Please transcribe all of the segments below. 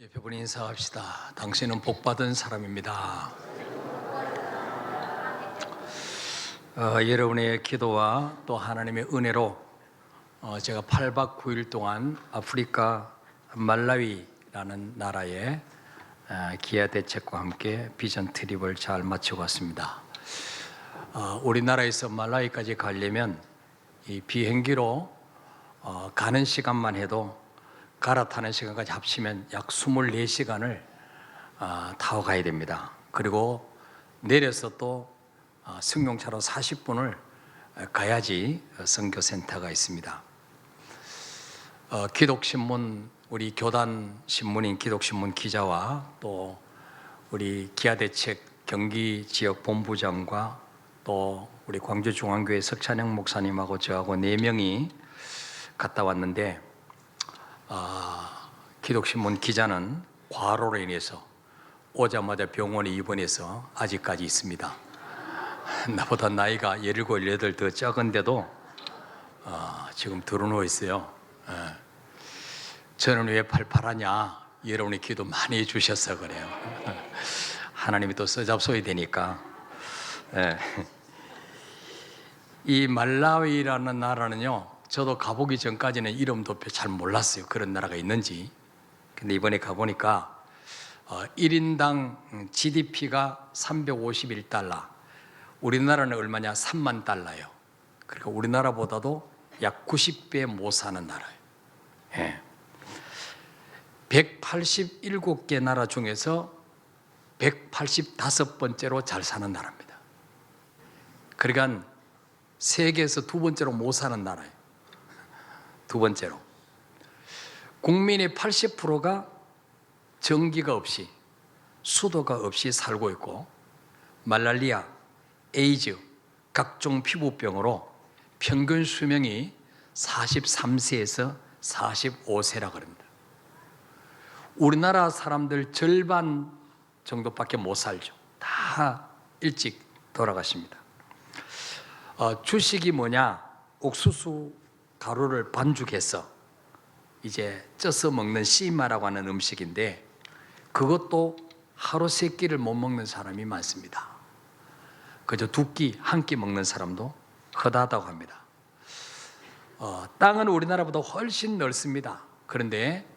예배분 인사합시다. 당신은 복받은 사람입니다. 여러분의 기도와 또 하나님의 은혜로 제가 8박 9일 동안 아프리카 말라위라는 나라에 기아 대책과 함께 비전 트립을 잘 마치고 왔습니다. 우리나라에서 말라위까지 가려면 이 비행기로 가는 시간만 해도 갈아타는 시간까지 합치면 약 24시간을 타고 가야 됩니다. 그리고 내려서 또 승용차로 40분을 가야지 선교센터가 있습니다. 기독신문, 우리 교단 신문인 기독신문 기자와 또 우리 기아대책 경기 지역 본부장과 또 우리 광주중앙교회 석찬영 목사님하고 저하고 4명이 갔다 왔는데 기독신문 기자는 과로로 인해서 오자마자 병원에 입원해서 아직까지 있습니다. 나보다 나이가 17, 18 더 적은데도 지금 들어누워 있어요. 저는 왜 팔팔하냐? 여러분이 기도 많이 해주셔서 그래요. 하나님이 또 써잡숴야 되니까. 이 말라위라는 나라는요, 저도 가보기 전까지는 이름도 잘 몰랐어요. 그런 나라가 있는지. 근데 이번에 가보니까 1인당 GDP가 351달러, 우리나라는 얼마냐? 3만 달러예요. 그러니까 우리나라보다도 약 90배 못 사는 나라예요. 187개 나라 중에서 185번째로 잘 사는 나라입니다. 그러니까 세계에서 두 번째로 못 사는 나라예요. 두 번째로, 국민의 80%가 전기가 없이, 수도가 없이 살고 있고, 말라리아, 에이즈, 각종 피부병으로 평균 수명이 43세에서 45세라 그럽니다. 우리나라 사람들 절반 정도밖에 못 살죠. 다 일찍 돌아가십니다. 주식이 뭐냐? 옥수수 가루를 반죽해서 이제 쪄서 먹는 씨마라고 하는 음식인데, 그것도 하루 3끼를 못 먹는 사람이 많습니다. 그저 2끼, 1끼 먹는 사람도 허다하다고 합니다. 땅은 우리나라보다 훨씬 넓습니다. 그런데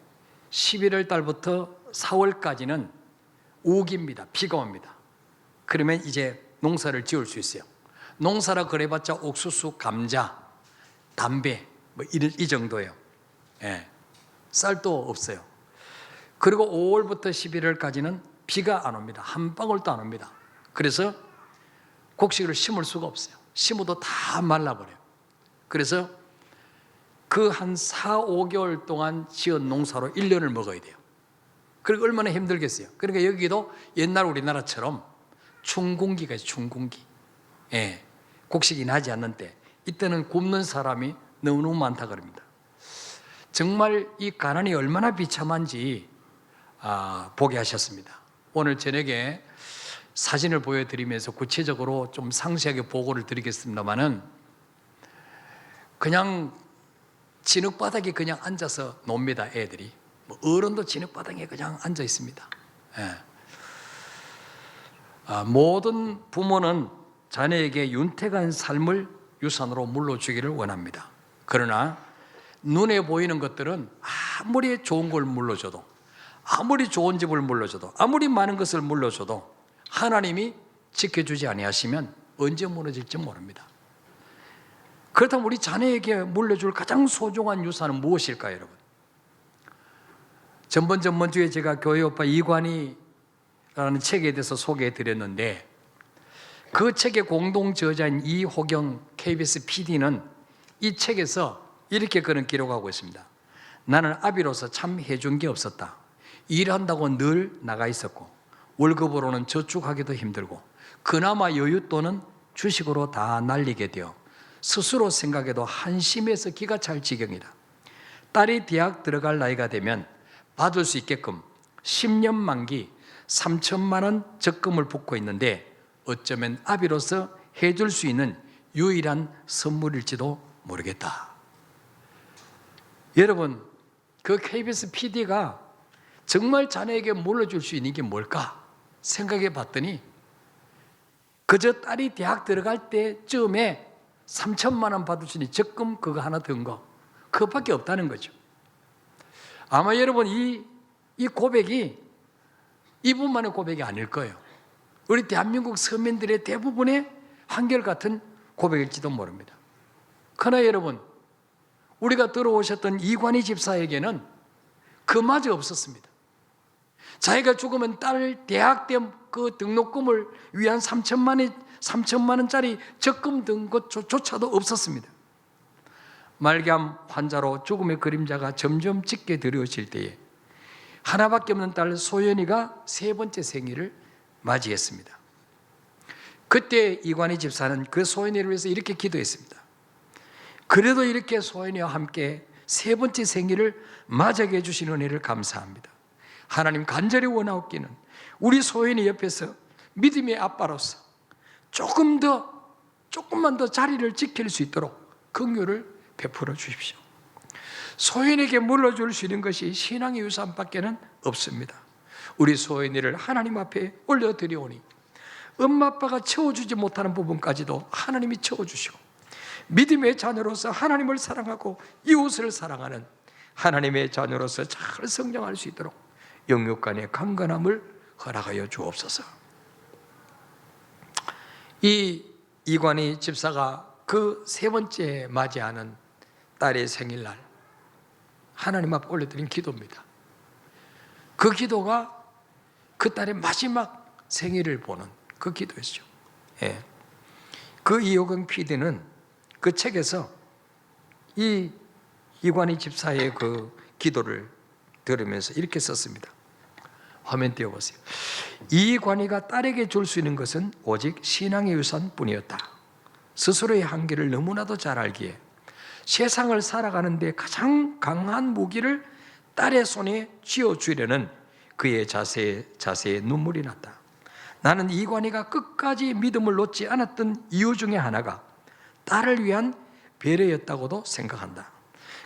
11월 달부터 4월까지는 우기입니다. 비가 옵니다. 그러면 이제 농사를 지을 수 있어요. 농사라 그래봤자 옥수수, 감자, 담배 이 정도예요. 쌀도 없어요. 그리고 5월부터 11월까지는 비가 안 옵니다. 한 방울도 안 옵니다. 그래서 곡식을 심을 수가 없어요. 심어도 다 말라버려요. 그래서 그 한 4, 5개월 동안 지은 농사로 1년을 먹어야 돼요. 그리고 얼마나 힘들겠어요. 그러니까 여기도 옛날 우리나라처럼 춘궁기가 있어요. 춘궁기. 곡식이 나지 않는 때, 이때는 굶는 사람이 너무너무 많다 그럽니다. 정말 이 가난이 얼마나 비참한지 보게 하셨습니다. 오늘 저녁에 사진을 보여드리면서 구체적으로 좀 상세하게 보고를 드리겠습니다만은, 그냥 진흙바닥에 그냥 앉아서 놉니다. 애들이. 어른도 진흙바닥에 그냥 앉아 있습니다. 모든 부모는 자녀에게 윤택한 삶을 유산으로 물려주기를 원합니다. 그러나 눈에 보이는 것들은 아무리 좋은 걸 물려줘도, 아무리 좋은 집을 물려줘도, 아무리 많은 것을 물려줘도 하나님이 지켜주지 아니하시면 언제 무너질지 모릅니다. 그렇다면 우리 자녀에게 물려줄 가장 소중한 유산은 무엇일까요, 여러분? 전번주에 제가 교회 오빠 이관희라는 책에 대해서 소개해 드렸는데, 그 책의 공동 저자인 이호경 KBS PD는 이 책에서 이렇게 그런 기록하고 있습니다. 나는 아비로서 참 해준 게 없었다. 일한다고 늘 나가 있었고, 월급으로는 저축하기도 힘들고, 그나마 여윳돈은 주식으로 다 날리게 되어 스스로 생각해도 한심해서 기가 찰 지경이다. 딸이 대학 들어갈 나이가 되면 받을 수 있게끔 10년 만기 3천만 원 적금을 붓고 있는데, 어쩌면 아비로서 해줄 수 있는 유일한 선물일지도 모르겠다. 여러분, 그 KBS PD가 정말 자녀에게 물려줄 수 있는 게 뭘까 생각해 봤더니 그저 딸이 대학 들어갈 때쯤에 3천만 원 받을 수 있는 적금 그거 하나 든 거, 그것밖에 없다는 거죠. 아마 여러분 이 고백이 이분만의 고백이 아닐 거예요. 우리 대한민국 서민들의 대부분의 한결같은 고백일지도 모릅니다. 그러나 여러분, 우리가 들어오셨던 이관희 집사에게는 그마저 없었습니다. 자기가 죽으면 딸 대학 때 그 등록금을 위한 3천만 원짜리 적금 든 것조차도 없었습니다. 말기암 환자로 죽음의 그림자가 점점 짙게 드리워질 때에 하나밖에 없는 딸 소연이가 세 번째 생일을 맞이했습니다. 그때 이관희 집사는 그 소연이를 위해서 이렇게 기도했습니다. 그래도 이렇게 소연이와 함께 세 번째 생일을 맞이하게 해주신 은혜를 감사합니다. 하나님, 간절히 원하옵기는 우리 소연이 옆에서 믿음의 아빠로서 조금만 더 자리를 지킬 수 있도록 긍휼을 베풀어 주십시오. 소연에게 물려줄 수 있는 것이 신앙의 유산밖에는 없습니다. 우리 소연이를 하나님 앞에 올려드리오니 엄마 아빠가 채워주지 못하는 부분까지도 하나님이 채워주시고, 믿음의 자녀로서 하나님을 사랑하고 이웃을 사랑하는 하나님의 자녀로서 잘 성장할 수 있도록 영육간의 강건함을 허락하여 주옵소서. 이 이관희 집사가 그 세 번째 맞이하는 딸의 생일날 하나님 앞에 올려드린 기도입니다. 그 기도가 그 딸의 마지막 생일을 보는 그 기도였죠. 예. 그 이호경 PD는 그 책에서 이 이관희 집사의 그 기도를 들으면서 이렇게 썼습니다. 화면 띄워보세요. 이관희가 딸에게 줄 수 있는 것은 오직 신앙의 유산뿐이었다. 스스로의 한계를 너무나도 잘 알기에 세상을 살아가는 데 가장 강한 무기를 딸의 손에 쥐어주려는 그의 자세에 눈물이 났다. 나는 이관희가 끝까지 믿음을 놓지 않았던 이유 중에 하나가 딸을 위한 배려였다고도 생각한다.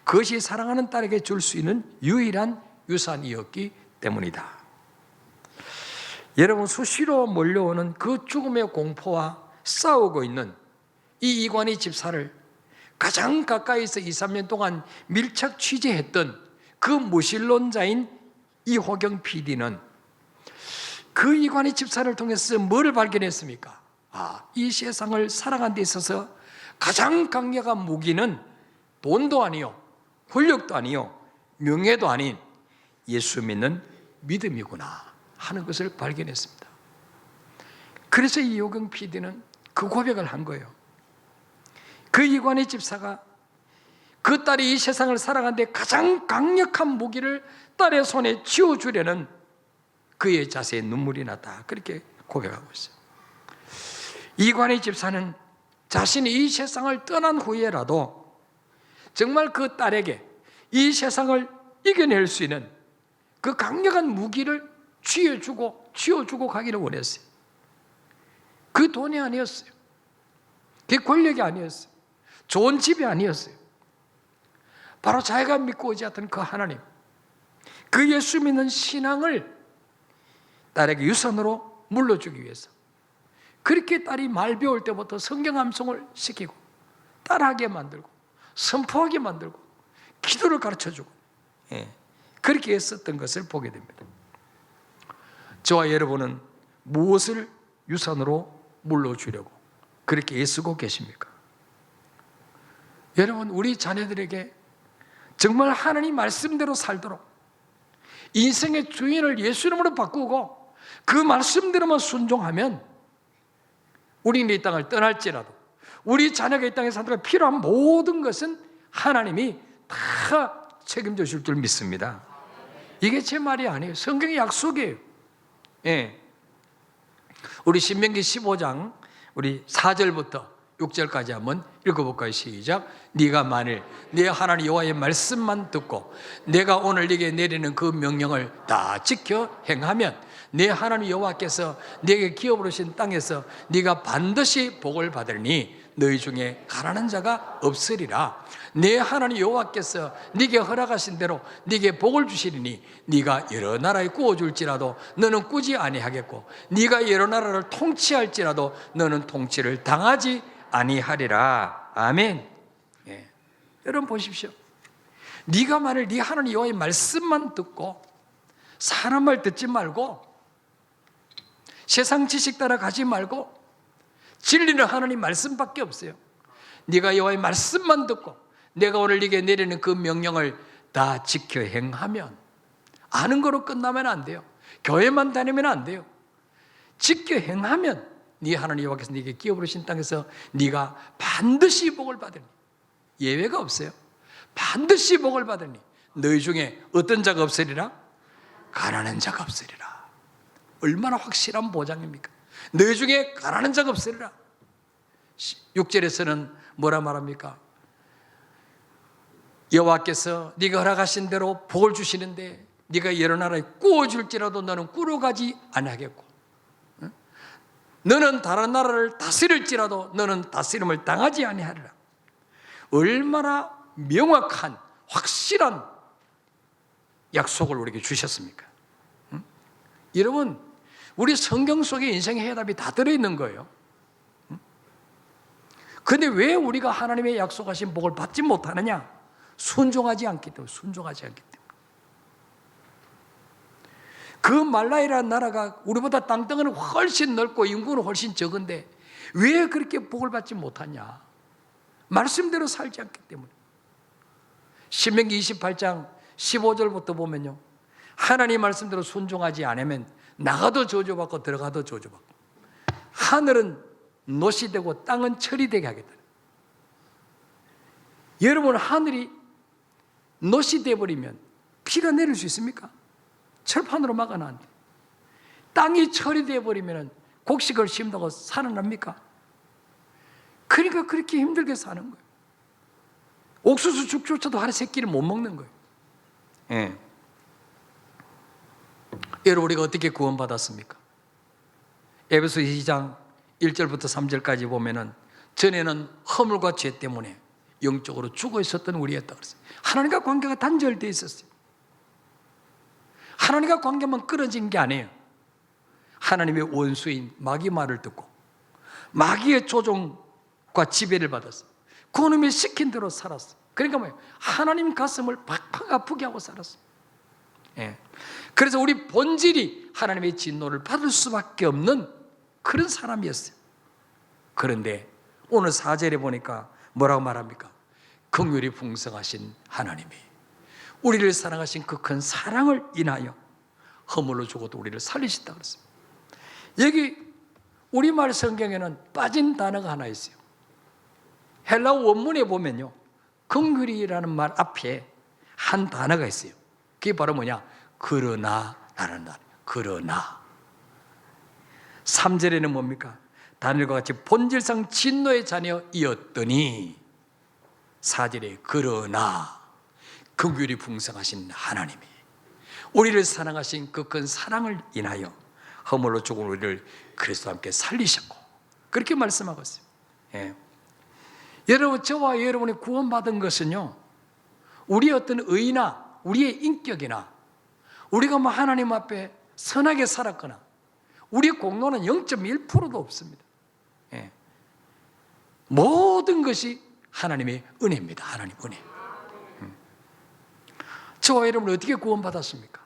그것이 사랑하는 딸에게 줄 수 있는 유일한 유산이었기 때문이다. 여러분, 수시로 몰려오는 그 죽음의 공포와 싸우고 있는 이 이관희 집사를 가장 가까이서 2, 3년 동안 밀착 취재했던 그 무신론자인 이호경 PD는 그 이관희 집사를 통해서 뭘 발견했습니까? 이 세상을 살아가는 데 있어서 가장 강력한 무기는 돈도 아니요, 권력도 아니요, 명예도 아닌 예수 믿는 믿음이구나 하는 것을 발견했습니다. 그래서 이호경 PD는 그 고백을 한 거예요. 그 이관희 집사가 그 딸이 이 세상을 살아가는데 가장 강력한 무기를 딸의 손에 쥐어주려는 그의 자세에 눈물이 났다, 그렇게 고백하고 있어요. 이관희 집사는 자신이 이 세상을 떠난 후에라도 정말 그 딸에게 이 세상을 이겨낼 수 있는 그 강력한 무기를 쥐어주고 가기를 원했어요. 그 돈이 아니었어요. 그 권력이 아니었어요. 좋은 집이 아니었어요. 바로 자기가 믿고 의지했던 그 하나님, 그 예수 믿는 신앙을 딸에게 유산으로 물려주기 위해서 그렇게 딸이 말 배울 때부터 성경 암송을 시키고 따라하게 만들고 선포하게 만들고 기도를 가르쳐주고 그렇게 했었던 것을 보게 됩니다. 저와 여러분은 무엇을 유산으로 물려주려고 그렇게 애쓰고 계십니까? 여러분, 우리 자녀들에게 정말 하나님 말씀대로 살도록 인생의 주인을 예수 이름으로 바꾸고 그 말씀대로만 순종하면 우리는 이 땅을 떠날지라도 우리 자녀가 이 땅에 살다가 필요한 모든 것은 하나님이 다 책임져 줄 줄 믿습니다. 이게 제 말이 아니에요. 성경의 약속이에요. 우리 신명기 15장 우리 4절부터 6절까지 한번 읽어볼까요? 시작. 네가 만일 네 하나님 여호와의 말씀만 듣고 내가 오늘 네게 내리는 그 명령을 다 지켜 행하면 네 하나님 여호와께서 네게 기업으로 주신 땅에서 네가 반드시 복을 받으니 너희 중에 가난한 자가 없으리라. 내 하나님 여호와께서 네게 허락하신 대로 네게 복을 주시리니 네가 여러 나라에 꾸어줄지라도 너는 꾸지 아니하겠고 네가 여러 나라를 통치할지라도 너는 통치를 당하지 아니하리라. 아멘. 예. 여러분 보십시오. 네가 만일 네 하나님 여호와의 말씀만 듣고 사람 말 듣지 말고 세상 지식 따라 가지 말고 진리는 하나님 말씀밖에 없어요. 네가 여호와의 말씀만 듣고 내가 오늘 네게 내리는 그 명령을 다 지켜 행하면, 아는 거로 끝나면 안 돼요. 교회만 다니면 안 돼요. 지켜 행하면 네 하나님 여호와께서 네게 끼워 부르신 땅에서 네가 반드시 복을 받으니, 예외가 없어요. 반드시 복을 받으니 너희 중에 어떤 자가 없으리라? 가난한 자가 없으리라. 얼마나 확실한 보장입니까? 너희 중에 가난한 자가 없으리라. 6절에서는 뭐라 말합니까? 여호와께서 네가 허락하신 대로 복을 주시는데 네가 여러 나라에 꾸어줄지라도 너는 꾸려가지 아니하겠고 너는 다른 나라를 다스릴지라도 너는 다스림을 당하지 아니하리라. 얼마나 명확한 확실한 약속을 우리에게 주셨습니까? 여러분, 우리 성경 속에 인생의 해답이 다 들어있는 거예요. 그런데 왜 우리가 하나님의 약속하신 복을 받지 못하느냐? 순종하지 않기 때문에. 그 말라이라는 나라가 우리보다 땅덩어리는 훨씬 넓고 인구는 훨씬 적은데 왜 그렇게 복을 받지 못하냐? 말씀대로 살지 않기 때문에. 신명기 28장 15절부터 보면요, 하나님 말씀대로 순종하지 않으면 나가도 저주받고 들어가도 저주받고 하늘은 노시 되고 땅은 철이 되게 하겠다. 여러분, 하늘이 노시 되어버리면 비가 내릴 수 있습니까? 철판으로 막아놨는데. 땅이 철이 되어버리면 곡식을 심다고 살아납니까? 그러니까 그렇게 힘들게 사는 거예요. 옥수수 죽조차도 하루 세 끼를 못 먹는 거예요. 예. 여러분, 우리가 어떻게 구원받았습니까? 에베소 2장 1절부터 3절까지 보면은 전에는 허물과 죄 때문에 영적으로 죽어 있었던 우리였다 그랬어요. 하나님과 관계가 단절되어 있었어요. 하나님과 관계만 끊어진 게 아니에요. 하나님의 원수인 마귀 말을 듣고 마귀의 조종과 지배를 받았어요. 그놈이 시킨 대로 살았어요. 그러니까 뭐예요? 하나님 가슴을 팍팍 아프게 하고 살았어요. 예. 그래서 우리 본질이 하나님의 진노를 받을 수밖에 없는 그런 사람이었어요. 그런데 오늘 4절에 보니까 뭐라고 말합니까? 긍휼이 풍성하신 하나님이 우리를 사랑하신 그 큰 사랑을 인하여 허물로 죽어도 우리를 살리셨다 그랬습니다. 여기 우리말 성경에는 빠진 단어가 하나 있어요. 헬라어 원문에 보면요, 긍휼이라는 말 앞에 한 단어가 있어요. 그게 바로 뭐냐? 그러나라는 단어. 그러나. 3절에는 뭡니까? 다니엘과 같이 본질상 진노의 자녀이었더니 4절에 그러나 긍휼이 풍성하신 하나님이 우리를 사랑하신 그 큰 사랑을 인하여 허물로 죽은 우리를 그리스도와 함께 살리셨고, 그렇게 말씀하고 있어요. 예. 여러분, 저와 여러분이 구원받은 것은요, 우리의 어떤 의나 우리의 인격이나 우리가 뭐 하나님 앞에 선하게 살았거나 우리의 공로는 0.1%도 없습니다. 예. 모든 것이 하나님의 은혜입니다. 하나님 은혜. 저와 여러분은 어떻게 구원받았습니까?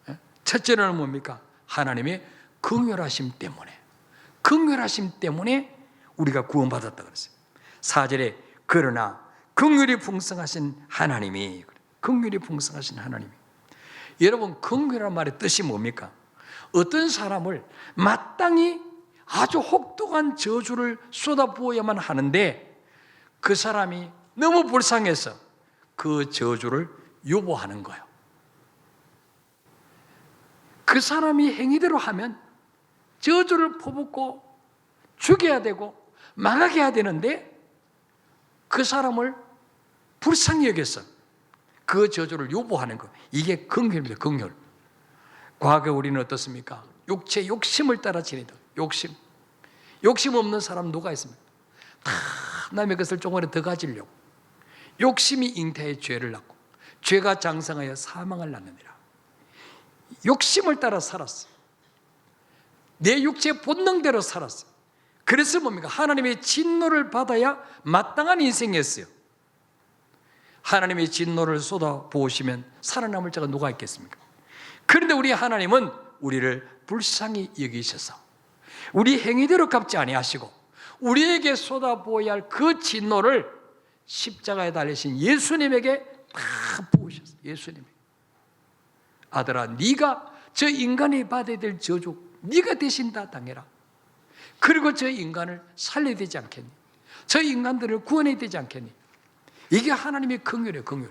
예? 첫째는 뭡니까? 하나님의 긍휼하심 때문에. 긍휼하심 때문에 우리가 구원받았다 그랬어요. 4절에 그러나 긍휼이 풍성하신 하나님이, 긍휼이 풍성하신 하나님이. 여러분, 긍휼이라는 말의 뜻이 뭡니까? 어떤 사람을 마땅히 아주 혹독한 저주를 쏟아부어야만 하는데 그 사람이 너무 불쌍해서 그 저주를 유보하는 거예요. 그 사람이 행위대로 하면 저주를 퍼붓고 죽여야 되고 망하게 해야 되는데 그 사람을 불쌍히 여겨서 그 저주를 유보하는 거, 이게 긍휼입니다. 긍휼. 과거에 우리는 어떻습니까? 육체 욕심을 따라 지내다. 욕심 없는 사람 누가 있습니까? 다 남의 것을 조금이라도 더 가지려고 욕심이 잉태해 죄를 낳고 죄가 장성하여 사망을 낳느니라. 욕심을 따라 살았어. 내 육체의 본능대로 살았어. 그래서 뭡니까? 하나님의 진노를 받아야 마땅한 인생이었어요. 하나님의 진노를 쏟아 부으시면 살아남을 자가 누가 있겠습니까? 그런데 우리 하나님은 우리를 불쌍히 여기셔서 우리 행위대로 갚지 아니하시고 우리에게 쏟아 부어야 할 그 진노를 십자가에 달리신 예수님에게 다 부으셨어요. 예수님에게. 아들아, 네가 저 인간이 받아야 될 저주 네가 대신 다 당해라. 그리고 저 인간을 살려야 되지 않겠니? 저 인간들을 구원해야 되지 않겠니? 이게 하나님의 긍휼이에요. 긍휼.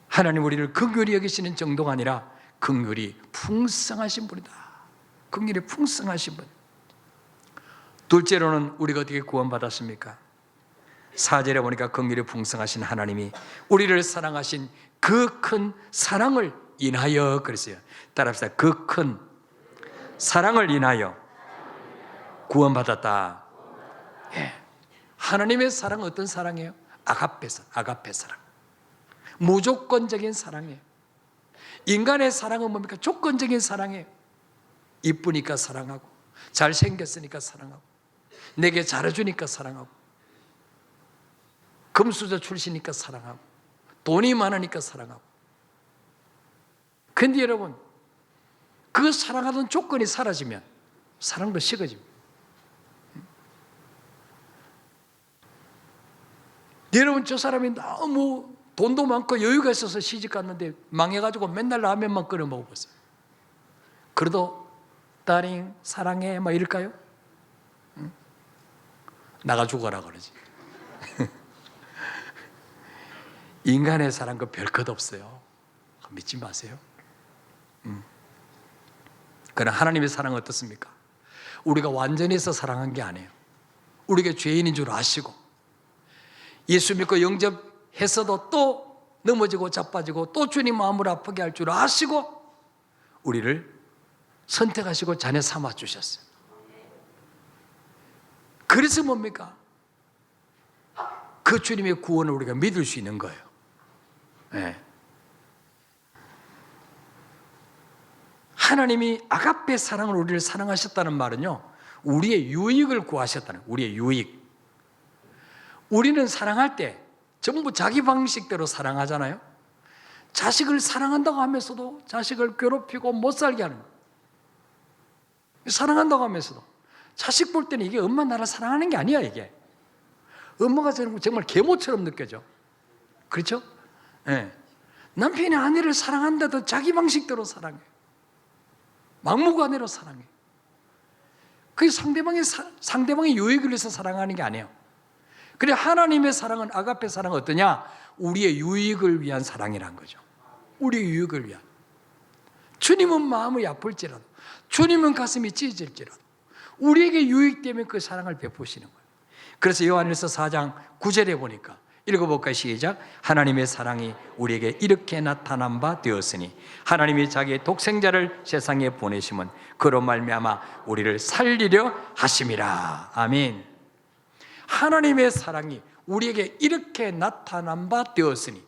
하나님 우리를 긍휼히 여기시는 정도가 아니라 긍휼이 풍성하신 분이다. 긍휼이 풍성하신 분. 둘째로는 우리가 어떻게 구원받았습니까? 4절에 보니까 긍휼이 풍성하신 하나님이 우리를 사랑하신 그 큰 사랑을 인하여 그랬어요. 따라합시다. 그 큰 사랑을 인하여 구원받았다. 예. 하나님의 사랑은 어떤 사랑이에요? 아가페 사랑. 무조건적인 사랑이에요. 인간의 사랑은 뭡니까? 조건적인 사랑이에요. 이쁘니까 사랑하고, 잘생겼으니까 사랑하고, 내게 잘해주니까 사랑하고, 금수저 출신이니까 사랑하고, 돈이 많으니까 사랑하고. 근데 여러분, 그 사랑하던 조건이 사라지면 사랑도 식어집니다. 여러분, 저 사람이 너무 돈도 많고 여유가 있어서 시집 갔는데 망해가지고 맨날 라면만 끓여 먹어봤어요. 그래도 딸이 사랑해 막 이럴까요? 응? 나가 죽어라 그러지. 인간의 사랑 그 별 것 없어요. 믿지 마세요. 그러나 하나님의 사랑은 어떻습니까? 우리가 완전히 해서 사랑한 게 아니에요. 우리가 죄인인 줄 아시고 예수 믿고 영접했어도 또 넘어지고 자빠지고 또 주님 마음을 아프게 할 줄 아시고 우리를 선택하시고 자녀 삼아 주셨어요. 그래서 뭡니까? 그 주님의 구원을 우리가 믿을 수 있는 거예요. 네. 하나님이 아가페 사랑을 우리를 사랑하셨다는 말은요, 우리의 유익을 구하셨다는 거예요. 우리의 유익. 우리는 사랑할 때 전부 자기 방식대로 사랑하잖아요. 자식을 사랑한다고 하면서도 자식을 괴롭히고 못 살게 하는 거예요. 사랑한다고 하면서도 자식 볼 때는 이게 엄마 나를 사랑하는 게 아니야. 이게 엄마가 정말 계모처럼 느껴져. 그렇죠? 네. 남편이 아내를 사랑한다도 자기 방식대로 사랑해. 막무가내로 사랑해. 그게 상대방의 유익을 위해서 사랑하는 게 아니에요. 그래, 하나님의 사랑은, 아가페 사랑은 어떠냐? 우리의 유익을 위한 사랑이란 거죠. 우리의 유익을 위한. 주님은 마음이 아플지라도, 주님은 가슴이 찢어질지라도 우리에게 유익 때문에 그 사랑을 베푸시는 거예요. 그래서 요한일서 4장 9절에 보니까, 읽어볼까요? 시작. 하나님의 사랑이 우리에게 이렇게 나타난 바 되었으니 하나님이 자기의 독생자를 세상에 보내심은 그로 말미암아 우리를 살리려 하심이라. 아멘. 하나님의 사랑이 우리에게 이렇게 나타난 바 되었으니,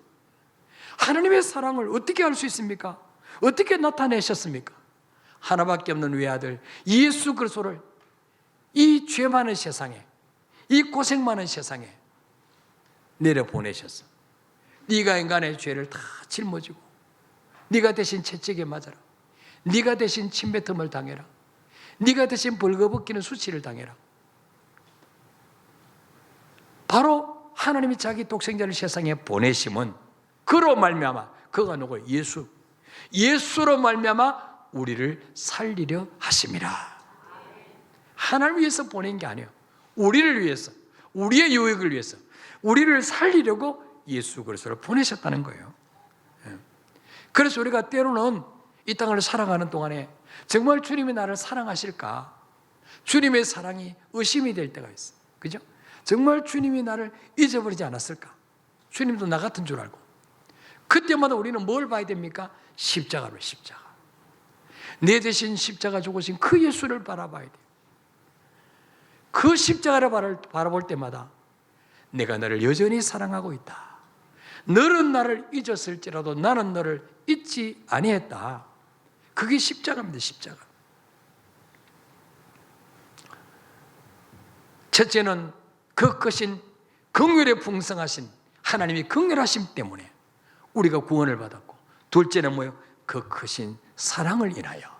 하나님의 사랑을 어떻게 알 수 있습니까? 어떻게 나타내셨습니까? 하나밖에 없는 외아들 예수 그리스도를 이 죄 많은 세상에, 이 고생 많은 세상에 내려보내셨어. 네가 인간의 죄를 다 짊어지고 네가 대신 채찍에 맞아라. 네가 대신 침뱉음을 당해라. 네가 대신 벌거벗기는 수치를 당해라. 바로 하나님이 자기 독생자를 세상에 보내심은 그로 말미암아, 그가 누구? 예수. 예수로 말미암아 우리를 살리려 하심이라. 하나님을 위해서 보낸 게 아니에요. 우리를 위해서, 우리의 유익을 위해서, 우리를 살리려고 예수 그리스도를 보내셨다는 거예요. 그래서 우리가 때로는 이 땅을 살아가는 동안에 정말 주님이 나를 사랑하실까? 주님의 사랑이 의심이 될 때가 있어요. 그죠? 정말 주님이 나를 잊어버리지 않았을까? 주님도 나 같은 줄 알고. 그때마다 우리는 뭘 봐야 됩니까? 십자가로, 십자가. 내 대신 십자가 죽으신 그 예수를 바라봐야 돼요. 그 십자가를 바라볼 때마다 내가 너를 여전히 사랑하고 있다. 너는 나를 잊었을지라도 나는 너를 잊지 아니했다. 그게 십자가입니다. 십자가. 첫째는 그 크신 긍휼에 풍성하신 하나님이 긍휼하심 때문에 우리가 구원을 받았고, 둘째는 뭐예요? 그 크신 사랑을 인하여,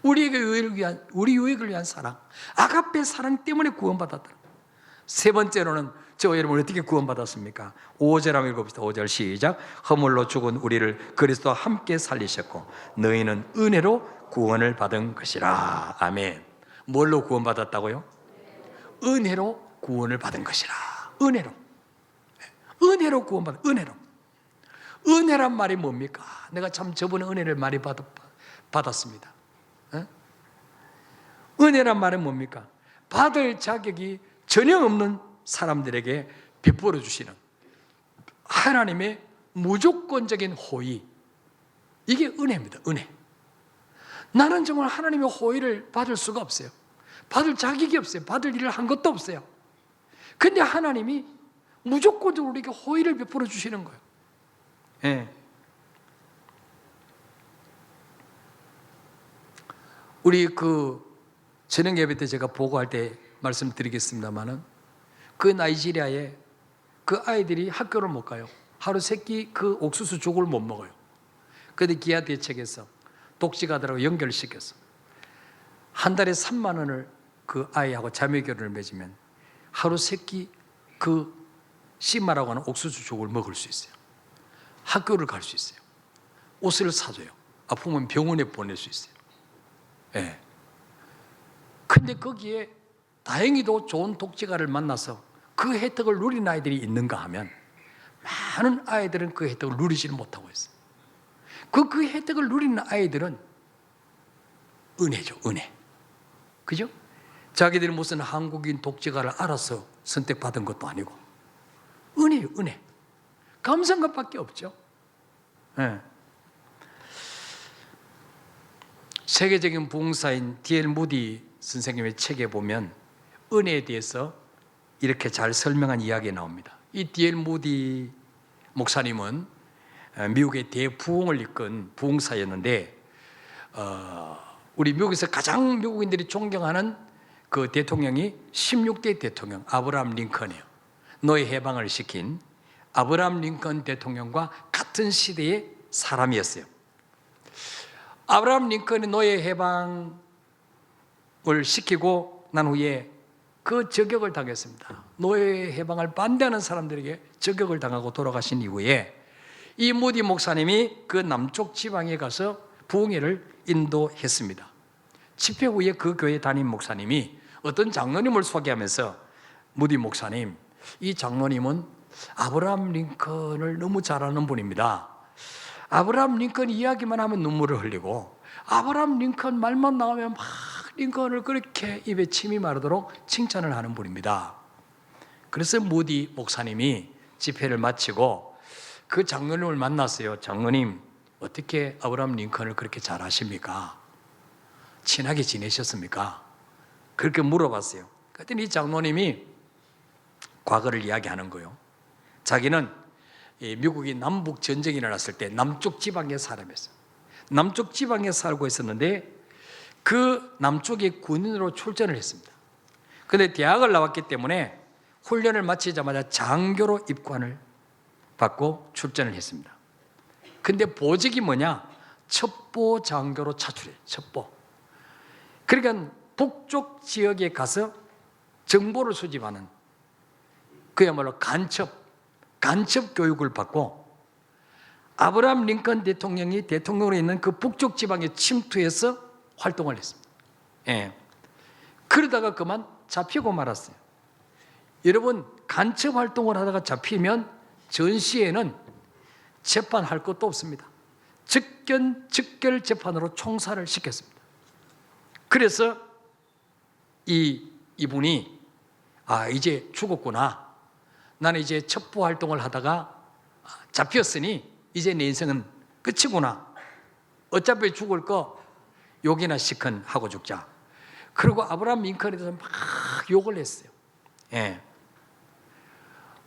우리 유익을 위한 사랑, 아가페 사랑 때문에 구원받았다. 세 번째로는 저 여러분 어떻게 구원받았습니까? 5절 한번 읽어봅시다. 5절 시작. 허물로 죽은 우리를 그리스도와 함께 살리셨고 너희는 은혜로 구원을 받은 것이라. 아멘. 뭘로 구원받았다고요? 은혜로 구원을 받은 것이라. 은혜로 구원받은, 은혜로. 은혜란 말이 뭡니까? 내가 참 저번에 은혜를 많이 받았습니다. 은혜란 말은 뭡니까? 받을 자격이 전혀 없는 사람들에게 베풀어 주시는 하나님의 무조건적인 호의, 이게 은혜입니다. 은혜. 나는 정말 하나님의 호의를 받을 수가 없어요. 받을 자격이 없어요. 받을 일을 한 것도 없어요. 근데 하나님이 무조건적으로 우리에게 호의를 베풀어 주시는 거예요. 예. 우리 저녁 예배 때 제가 보고할 때 말씀드리겠습니다만은, 그 나이지리아에 그 아이들이 학교를 못 가요. 하루 세 끼 그 옥수수 죽을 못 먹어요. 그런데 기아 대책에서 독지가들하고 연결시켜서 한 달에 3만 원을 그 아이하고 자매결혼을 맺으면 하루 세 끼 그 씨마라고 하는 옥수수 죽을 먹을 수 있어요. 학교를 갈 수 있어요. 옷을 사줘요. 아프면 병원에 보낼 수 있어요. 예. 근데 거기에 다행히도 좋은 독지가를 만나서 그 혜택을 누리는 아이들이 있는가 하면, 많은 아이들은 그 혜택을 누리지는 못하고 있어요. 그 혜택을 누리는 아이들은 은혜죠, 은혜. 그죠? 자기들이 무슨 한국인 독지가를 알아서 선택받은 것도 아니고, 은혜요, 은혜. 감사한 것밖에 없죠. 네. 세계적인 부흥사인 D.L. 무디 선생님의 책에 보면 은혜에 대해서 이렇게 잘 설명한 이야기가 나옵니다. 이 D.L. 무디 목사님은 미국의 대부흥을 이끈 부흥사였는데, 우리 미국에서 가장 미국인들이 존경하는 그 대통령이 16대 대통령 아브라함 링컨이에요. 노예 해방을 시킨 아브라함 링컨 대통령과 같은 시대의 사람이었어요. 아브라함 링컨이 노예 해방을 시키고 난 후에 그 저격을 당했습니다. 노예 해방을 반대하는 사람들에게 저격을 당하고 돌아가신 이후에 이 무디 목사님이 그 남쪽 지방에 가서 부흥회를 인도했습니다. 집회 후에 그 교회 담임 목사님이 어떤 장로님을 소개하면서, 무디 목사님, 이 장로님은 아브라함 링컨을 너무 잘 아는 분입니다. 아브라함 링컨 이야기만 하면 눈물을 흘리고, 아브라함 링컨 말만 나오면 막 링컨을 그렇게 입에 침이 마르도록 칭찬을 하는 분입니다. 그래서 무디 목사님이 집회를 마치고 그 장로님을 만났어요. 장로님, 어떻게 아브라함 링컨을 그렇게 잘 아십니까? 친하게 지내셨습니까? 그렇게 물어봤어요. 그랬더니 이 장로님이 과거를 이야기하는 거예요. 자기는 미국이 남북 전쟁이 일어났을 때 남쪽 지방의 사람이었어요. 남쪽 지방에 살고 있었는데 그 남쪽의 군인으로 출전을 했습니다. 그런데 대학을 나왔기 때문에 훈련을 마치자마자 장교로 입관을 받고 출전을 했습니다. 근데 보직이 뭐냐? 첩보 장교로 차출해요. 첩보. 그러니까 북쪽 지역에 가서 정보를 수집하는, 그야말로 간첩 교육을 받고 아브라함 링컨 대통령이 대통령으로 있는 그 북쪽 지방에 침투해서 활동을 했습니다. 예. 그러다가 그만 잡히고 말았어요. 여러분, 간첩 활동을 하다가 잡히면 전시에는 재판할 것도 없습니다. 즉결 재판으로 총살을 시켰습니다. 그래서 이분이 이제 죽었구나. 나는 이제 첩보 활동을 하다가 잡혔으니 이제 내 인생은 끝이구나. 어차피 죽을 거 욕이나 시큰 하고 죽자. 그리고 아브라함 링컨에 대해서 막 욕을 했어요. 예.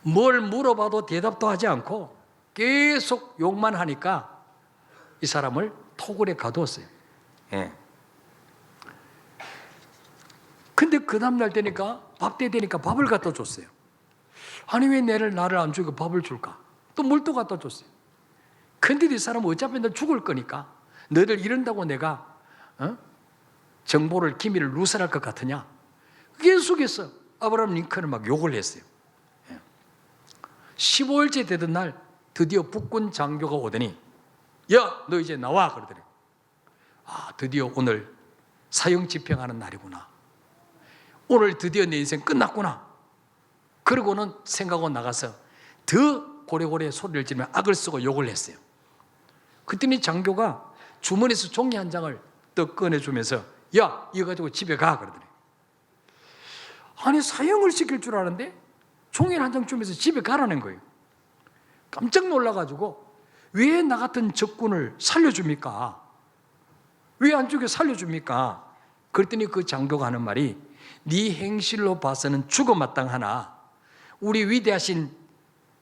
뭘 물어봐도 대답도 하지 않고 계속 욕만 하니까 이 사람을 토굴에 가두었어요. 예. 근데 그 다음날 되니까 밥 때 되니까 밥을 갖다 줬어요. 아니 왜 나를 안 주고 밥을 줄까? 또 물도 갖다 줬어요. 근데 이 사람은 어차피 너 죽을 거니까 너희들 이런다고 내가 정보를 기밀을 누설할 것 같으냐? 계속해서 아브라함 링컨을 막 욕을 했어요. 15일째 되던 날 드디어 북군 장교가 오더니 야, 너 이제 나와 그러더래. 아, 드디어 오늘 사형 집행하는 날이구나. 오늘 드디어 내 인생 끝났구나. 그러고는 생각하고 나가서 더 고래고래 소리를 지르며 악을 쓰고 욕을 했어요. 그랬더니 장교가 주머니에서 종이 한 장을 떡 꺼내주면서 야, 이거 가지고 집에 가 그러더래. 아니 사형을 시킬 줄 아는데 종이 한 장 주면서 집에 가라는 거예요. 깜짝 놀라가지고 왜 나 같은 적군을 살려줍니까? 왜 안 죽여 살려줍니까? 그랬더니 그 장교가 하는 말이 네 행실로 봐서는 죽어마땅하나 우리 위대하신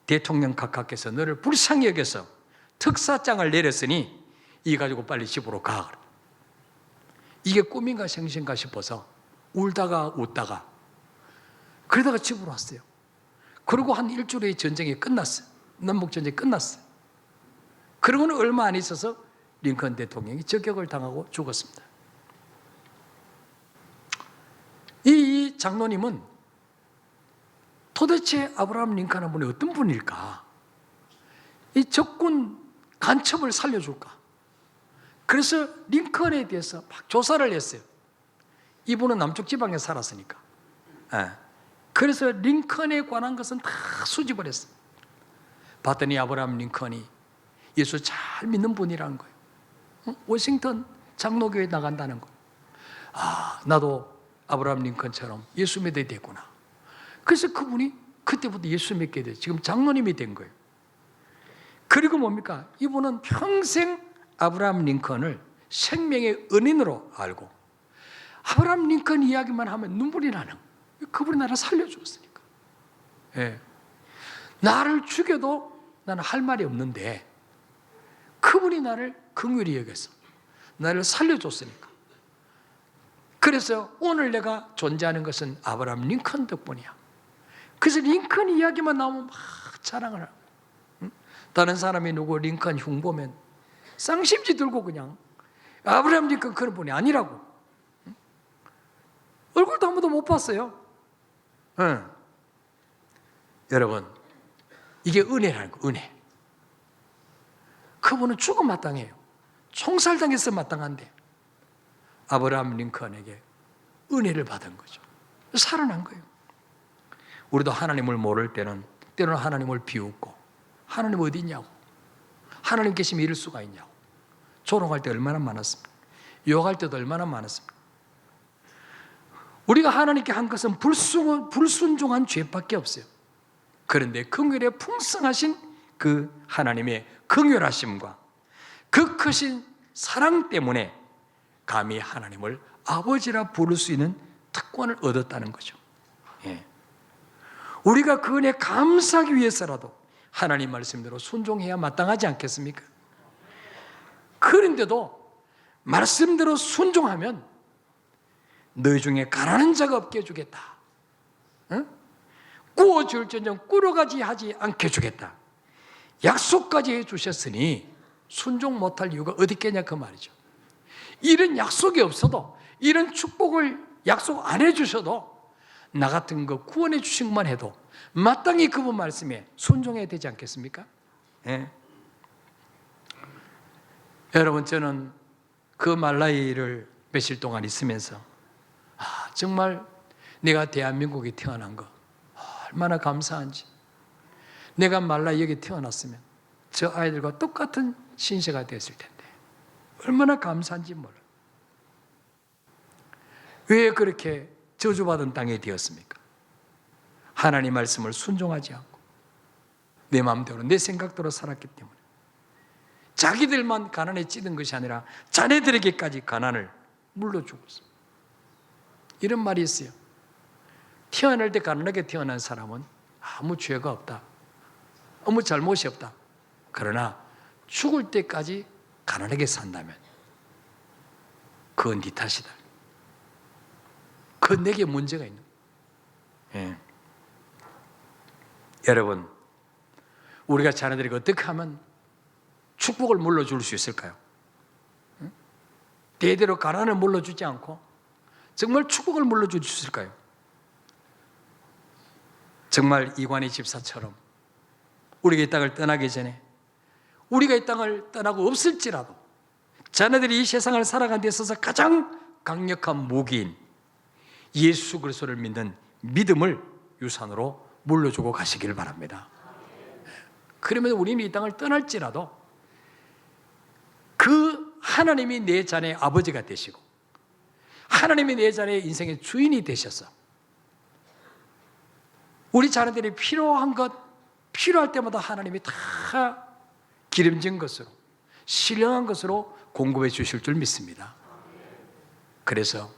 대통령 각하께서 너를 불쌍히 여겨서 특사장을 내렸으니 이 가지고 빨리 집으로 가. 이게 꿈인가 생신가 싶어서 울다가 웃다가 그러다가 집으로 왔어요. 그리고 한 일주일의 전쟁이 끝났어요. 남북전쟁이 끝났어요. 그러고는 얼마 안 있어서 링컨 대통령이 저격을 당하고 죽었습니다. 이 장로님은 도대체 아브라함 링컨은 분이 어떤 분일까? 이 적군 간첩을 살려줄까? 그래서 링컨에 대해서 막 조사를 했어요. 이분은 남쪽 지방에 살았으니까. 그래서 링컨에 관한 것은 다 수집을 했어요. 봤더니 아브라함 링컨이 예수 잘 믿는 분이라는 거예요. 워싱턴 장로교회 나간다는 거예요. 아, 나도 아브라함 링컨처럼 예수 믿어야 되구나. 그래서 그분이 그때부터 예수 믿게 돼요. 지금 장로님이 된 거예요. 그리고 뭡니까? 이분은 평생 아브라함 링컨을 생명의 은인으로 알고 아브라함 링컨 이야기만 하면 눈물이 나는 거예요. 그분이 나를 살려주었으니까. 예. 나를 죽여도 나는 할 말이 없는데 그분이 나를 긍휼히 여겨서 나를 살려줬으니까. 그래서 오늘 내가 존재하는 것은 아브라함 링컨 덕분이야. 그래서 링컨 이야기만 나오면 막 자랑을 하고, 다른 사람이 누구 링컨 흉 보면 쌍심지 들고 그냥 아브라함 링컨 그런 분이 아니라고. 얼굴도 한 번도 못 봤어요. 여러분, 이게 은혜라는 거, 은혜. 그분은 죽음 마땅해요. 총살당해서 마땅한데 아브라함 링컨에게 은혜를 받은 거죠. 살아난 거예요. 우리도 하나님을 모를 때는 때로는 하나님을 비웃고 하나님 어디 있냐고, 하나님 계시면 이럴 수가 있냐고 조롱할 때 얼마나 많았습니까? 욕할 때도 얼마나 많았습니까? 우리가 하나님께 한 것은 불순종한 죄밖에 없어요. 그런데 긍휼에 풍성하신 그 하나님의 긍휼하심과 그 크신 사랑 때문에 감히 하나님을 아버지라 부를 수 있는 특권을 얻었다는 거죠. 예. 우리가 그 은혜에 감사하기 위해서라도 하나님 말씀대로 순종해야 마땅하지 않겠습니까? 그런데도 말씀대로 순종하면 너희 중에 가난한 자가 없게 해주겠다. 구워줄전정 꾸러가지 하지 않게 해주겠다. 약속까지 해주셨으니 순종 못할 이유가 어디 있겠냐 그 말이죠. 이런 약속이 없어도, 이런 축복을 약속 안 해주셔도 나 같은 거 구원해 주신 것만 해도 마땅히 그분 말씀에 순종해야 되지 않겠습니까? 예. 여러분, 저는 그 말라이를 며칠 동안 있으면서 정말 내가 대한민국에 태어난 거 얼마나 감사한지. 내가 말라이 여기 태어났으면 저 아이들과 똑같은 신세가 됐을 텐데 얼마나 감사한지 몰라. 왜 그렇게 저주받은 땅이 되었습니까? 하나님 말씀을 순종하지 않고 내 마음대로 내 생각대로 살았기 때문에 자기들만 가난에 찌든 것이 아니라 자네들에게까지 가난을 물려주고 있습니다. 이런 말이 있어요. 태어날 때 가난하게 태어난 사람은 아무 죄가 없다, 아무 잘못이 없다. 그러나 죽을 때까지 가난하게 산다면 그건 네 탓이다. 그건 내게 문제가 있는 거예요. 예. 여러분, 우리가 자녀들에게 어떻게 하면 축복을 물려줄 수 있을까요? 대대로 가난을 물려주지 않고 정말 축복을 물려줄 수 있을까요? 정말 이관희 집사처럼 우리가 이 땅을 떠나기 전에, 우리가 이 땅을 떠나고 없을지라도 자녀들이 이 세상을 살아가는 데 있어서 가장 강력한 무기인 예수 그리스도를 믿는 믿음을 유산으로 물려주고 가시기를 바랍니다. 그러면 우리는 이 땅을 떠날지라도 그 하나님이 내 자녀의 아버지가 되시고 하나님이 내 자녀의 인생의 주인이 되셔서 우리 자녀들이 필요한 것, 필요할 때마다 하나님이 다 기름진 것으로, 신령한 것으로 공급해 주실 줄 믿습니다. 그래서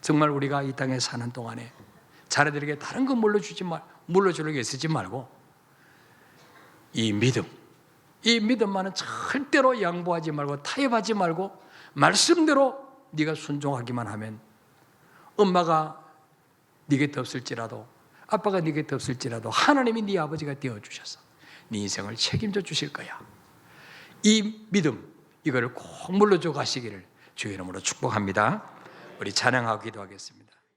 정말 우리가 이 땅에 사는 동안에 자녀들에게 다른 거 물려주려고 애쓰지 말고 이 믿음만은 절대로 양보하지 말고 타협하지 말고 말씀대로 네가 순종하기만 하면 엄마가 네 곁에 없을지라도, 아빠가 네 곁에 없을지라도 하나님이 네 아버지가 되어주셔서 네 인생을 책임져 주실 거야. 이 믿음, 이거를 꼭 물려줘 가시기를 주의 이름으로 축복합니다. 우리 찬양하고 기도하겠습니다.